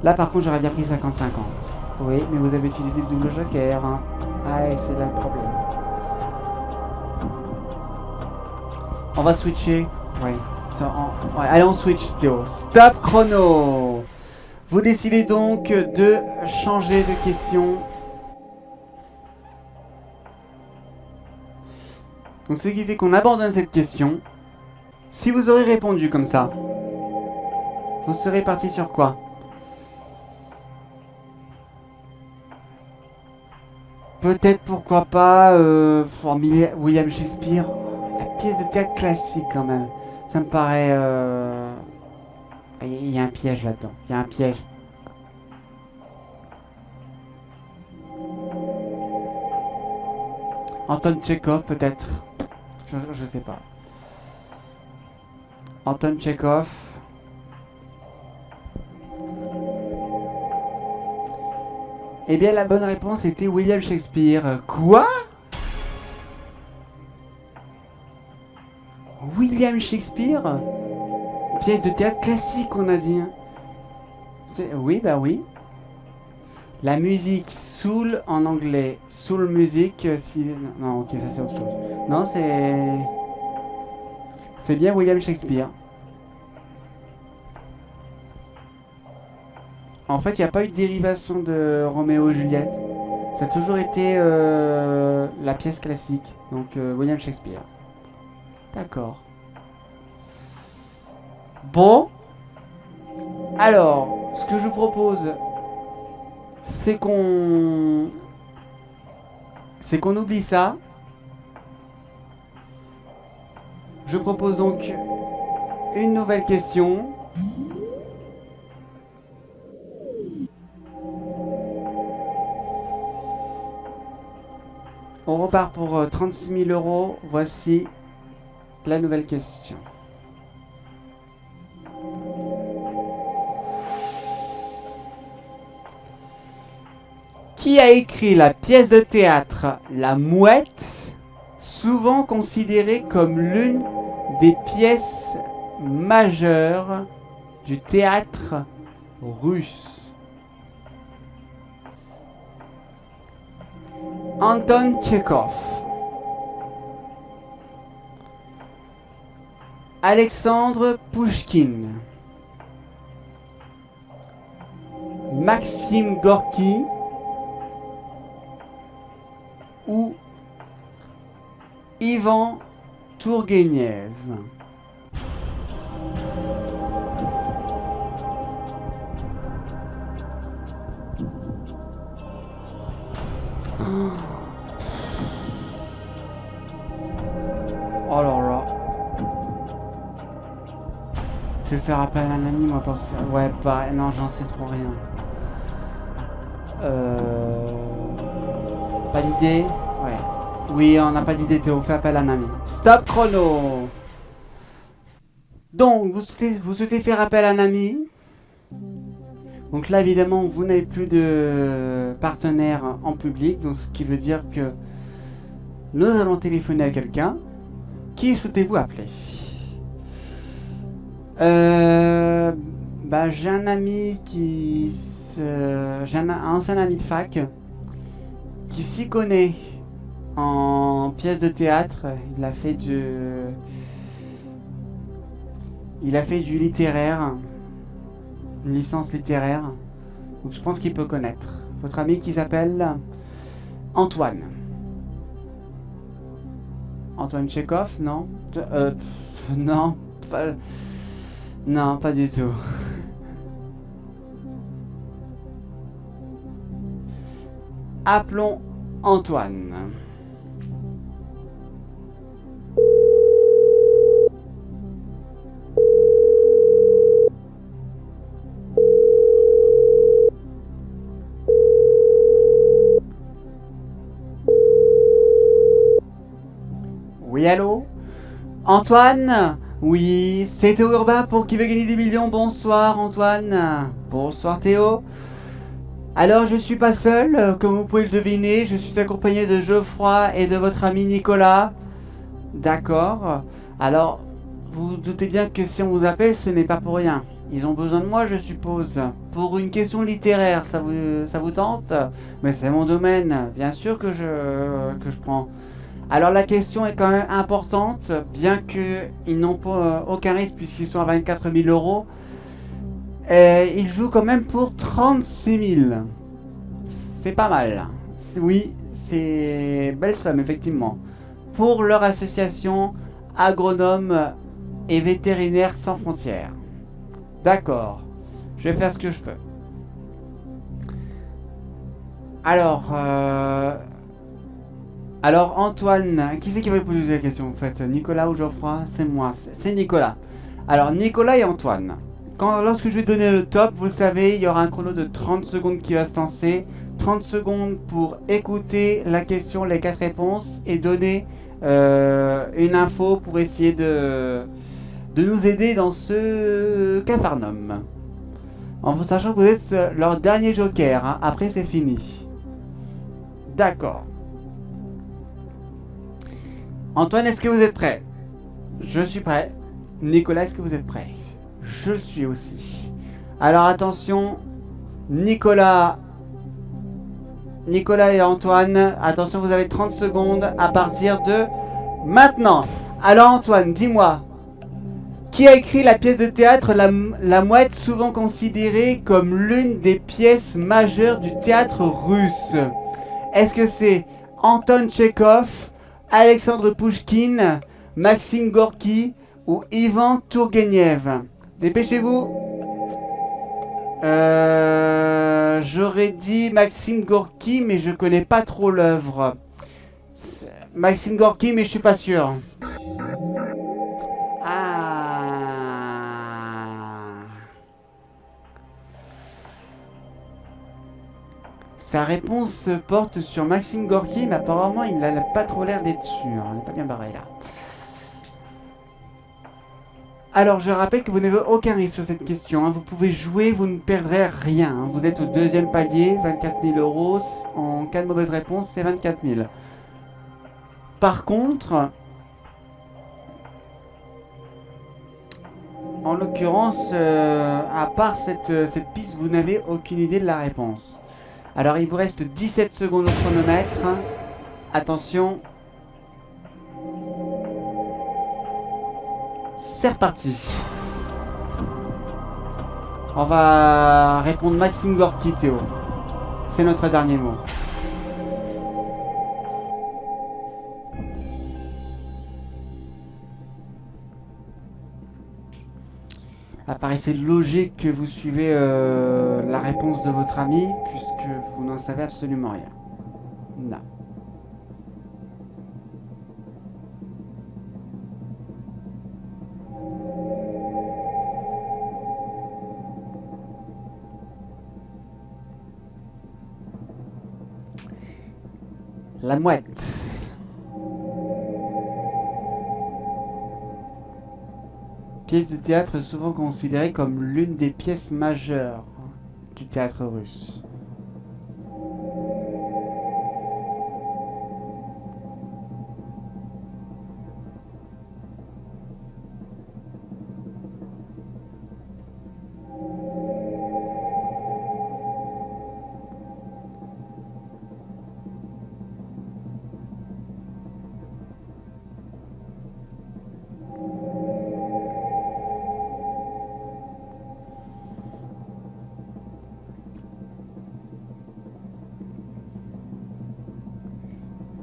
Là, par contre, j'aurais bien pris 50-50. Oui, mais vous avez utilisé le double joker. Hein. Ah, c'est là le problème. On va switcher. Oui. Ouais, allez, on switch, Théo. Stop chrono. Vous décidez donc de changer de question. Donc ce qui fait qu'on abandonne cette question. Si vous aurez répondu comme ça, vous serez parti sur quoi? Peut-être, pourquoi pas, William Shakespeare. La pièce de théâtre classique quand même. Ça me paraît... Il y a un piège là-dedans. Il y a un piège. Anton Tchekhov, peut-être. Je sais pas. Anton Tchekhov. Eh bien, la bonne réponse était William Shakespeare. Quoi? William Shakespeare? Pièce de théâtre classique, on a dit. Oui, bah oui. La musique soul en anglais. Soul music, si... Non, ok, ça c'est autre chose. Non, c'est C'est bien William Shakespeare. En fait, il n'y a pas eu de dérivation de Roméo et Juliette. Ça a toujours été la pièce classique. Donc William Shakespeare. D'accord. Bon. Alors, ce que je vous propose, c'est qu'on oublie ça. Je propose donc une nouvelle question. On repart pour 36 000 €. Voici la nouvelle question. Qui a écrit la pièce de théâtre La Mouette, souvent considérée comme l'une des pièces majeures du théâtre russe? Anton Tchekhov, Alexandre Pouchkine, Maxime Gorky ou Ivan Tourgueniev. Oh là là. Je vais faire appel à un ami, moi, parce que... Ouais, bah, non, j'en sais trop rien. Pas d'idée? Ouais. Oui, on n'a pas d'idée, Théo. Fais appel à un ami. Stop chrono. Donc, vous souhaitez faire appel à un ami. Donc là, évidemment, vous n'avez plus de partenaire en public. Donc, ce qui veut dire que nous allons téléphoner à quelqu'un. Qui souhaitez-vous appeler? Bah, j'ai un ami j'ai un ancien ami de fac qui s'y connaît en pièces de théâtre. Il a fait du littéraire, une licence littéraire. Donc je pense qu'il peut connaître. Votre ami qui s'appelle Antoine. Antoine Tchekhov, non? Non, pas du tout. Appelons Antoine. Oui, allô? Antoine? Oui, c'est Théo Urbain pour Qui veut gagner des millions. Bonsoir Antoine. Bonsoir Théo. Alors je suis pas seul, comme vous pouvez le deviner, je suis accompagné de Geoffroy et de votre ami Nicolas. D'accord. Alors, vous vous doutez bien que si on vous appelle, ce n'est pas pour rien. Ils ont besoin de moi, je suppose. Pour une question littéraire, ça vous tente? Mais c'est mon domaine, bien sûr que je prends. Alors la question est quand même importante, bien qu'ils n'ont pas aucun risque puisqu'ils sont à 24 000 €. Ils jouent quand même pour 36 000. C'est pas mal. Oui, c'est belle somme, effectivement. Pour leur association Agronomes et Vétérinaires Sans Frontières. D'accord. Je vais faire ce que je peux. Alors Antoine, qui c'est qui va vous poser la question en fait? Nicolas ou Geoffroy? C'est moi, c'est Nicolas. Alors Nicolas et Antoine. Lorsque je vais donner le top, vous le savez, il y aura un chrono de 30 secondes qui va se lancer. 30 secondes pour écouter la question, les 4 réponses et donner une info pour essayer de nous aider dans ce capharnaüm. En sachant que vous êtes leur dernier joker, hein. Après c'est fini. D'accord. Antoine, est-ce que vous êtes prêt? Je suis prêt. Nicolas, est-ce que vous êtes prêt? Je le suis aussi. Alors attention, Nicolas et Antoine, attention, vous avez 30 secondes à partir de maintenant. Alors Antoine, dis-moi, Qui a écrit la pièce de théâtre La Mouette, souvent considérée comme l'une des pièces majeures du théâtre russe? Est-ce que c'est Anton Tchekhov, Alexandre Pouchkine, Maxime Gorky ou Ivan Tourgueniev? Dépêchez-vous. J'aurais dit Maxime Gorky, mais je connais pas trop l'œuvre. Maxime Gorky, mais je suis pas sûr. Ah. Sa réponse porte sur Maxime Gorky, mais apparemment il n'a pas trop l'air d'être sûr. On n'est pas bien barré là. Alors je rappelle que vous n'avez aucun risque sur cette question. Vous pouvez jouer, vous ne perdrez rien. Vous êtes au deuxième palier, 24 000 euros. En cas de mauvaise réponse, c'est 24 000. Par contre, en l'occurrence, à part cette piste, vous n'avez aucune idée de la réponse. Alors il vous reste 17 secondes au chronomètre. Attention. C'est reparti. On va répondre Maxime Gorky, Théo. C'est notre dernier mot. Apparaissait logique que vous suivez la réponse de votre ami, puisque vous n'en savez absolument rien. Non. La Mouette. Pièce de théâtre souvent considérée comme l'une des pièces majeures du théâtre russe.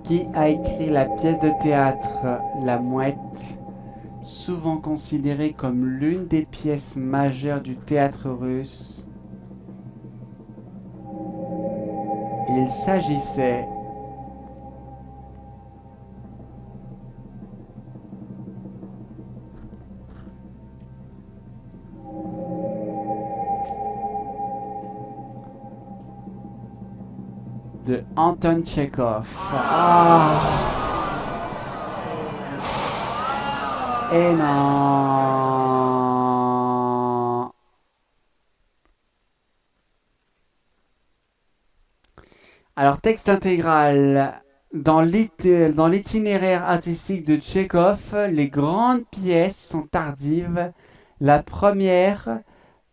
Qui a écrit la pièce de théâtre La Mouette, souvent considérée comme l'une des pièces majeures du théâtre russe? Il s'agissait de Anton Tchekhov. Ah. Et non. Alors, texte intégral. Dans l'itinéraire artistique de Tchekhov, les grandes pièces sont tardives. La première,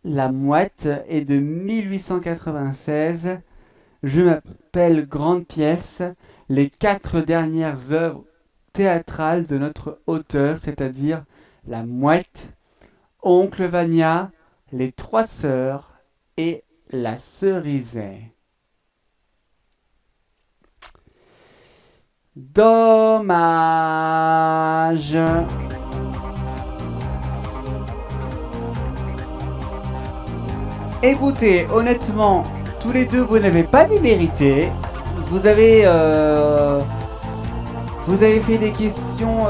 La Mouette, est de 1896. Je m'appelle grande pièce. Les 4 dernières œuvres théâtrales de notre auteur, c'est-à-dire La Mouette, Oncle Vania, Les 3 sœurs et La Cerisay. Dommage. Écoutez, honnêtement, tous les deux, vous n'avez pas démérité. Vous avez fait des questions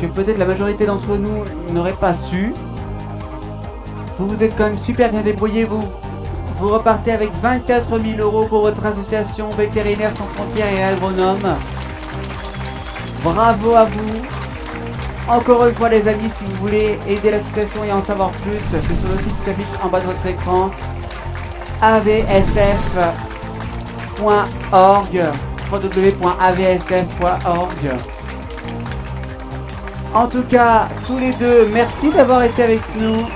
que peut-être la majorité d'entre nous n'aurait pas su. Vous vous êtes quand même super bien débrouillés. Vous repartez avec 24 000 euros pour votre association Vétérinaires sans frontières et agronomes. Bravo à vous. Encore une fois les amis, si vous voulez aider l'association et en savoir plus, c'est sur le site qui s'affiche en bas de votre écran. avsf.org, www.avsf.org. En tout cas, tous les deux, merci d'avoir été avec nous.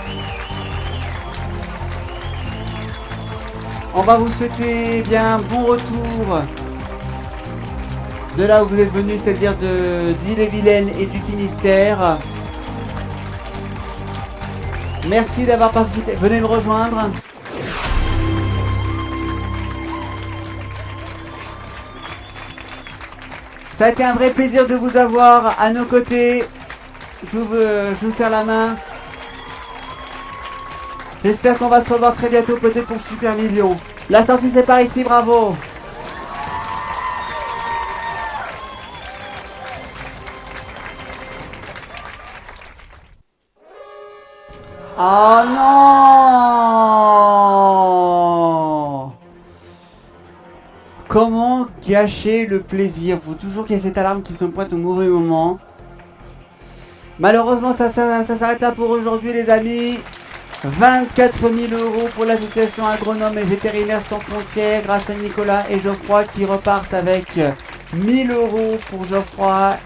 On va vous souhaiter bien un bon retour de là où vous êtes venus, c'est-à-dire d'Ille-et-Vilaine et du Finistère. Merci d'avoir participé. Venez me rejoindre. Ça a été un vrai plaisir de vous avoir à nos côtés. Je vous serre la main. J'espère qu'on va se revoir très bientôt, peut-être pour Super Million. La sortie c'est par ici, bravo. Oh non! Comment gâcher le plaisir? Faut toujours qu'il y ait cette alarme qui se pointe au mauvais moment. Malheureusement, ça s'arrête là pour aujourd'hui, les amis. 24 000 € pour l'association Agronomes et Vétérinaires Sans Frontières grâce à Nicolas et Geoffroy qui repartent avec 1000 € pour Geoffroy,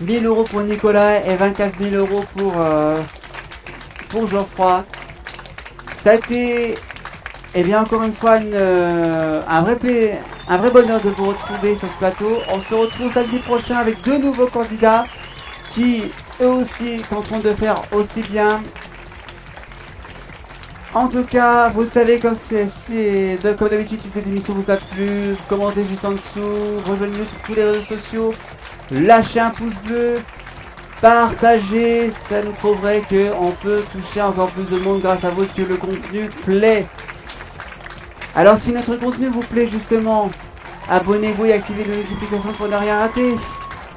1000 € pour Nicolas et 24 000 € pour Geoffroy. Ça a été, eh bien, encore une fois, un vrai bonheur de vous retrouver sur ce plateau. On se retrouve samedi prochain avec 2 nouveaux candidats qui, eux aussi, tenteront de faire aussi bien. En tout cas, vous le savez, comme d'habitude, si cette émission vous a plu, commentez juste en dessous, rejoignez-nous sur tous les réseaux sociaux, lâchez un pouce bleu, partagez, ça nous prouverait qu'on peut toucher encore plus de monde grâce à vous, que le contenu plaît. Alors si notre contenu vous plaît justement, abonnez-vous et activez les notifications pour ne rien rater.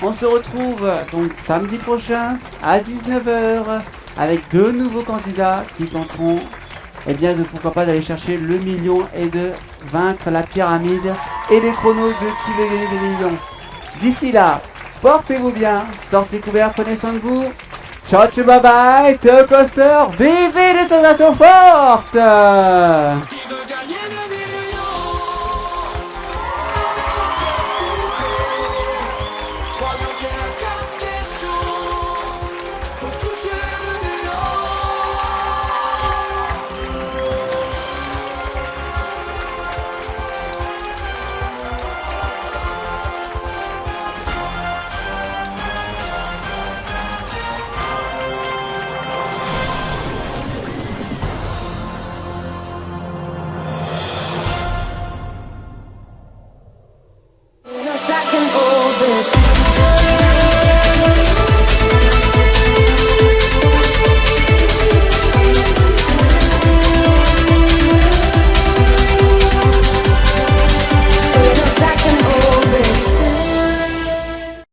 On se retrouve donc samedi prochain à 19 h avec 2 nouveaux candidats qui tenteront, eh bien, pourquoi pas d'aller chercher le million et de vaincre la pyramide et les chronos de qui veut gagner des millions. D'ici là, portez-vous bien, sortez couverts, prenez soin de vous. Ciao, ciao, bye bye, Toe Coaster, vivez les sensations fortes!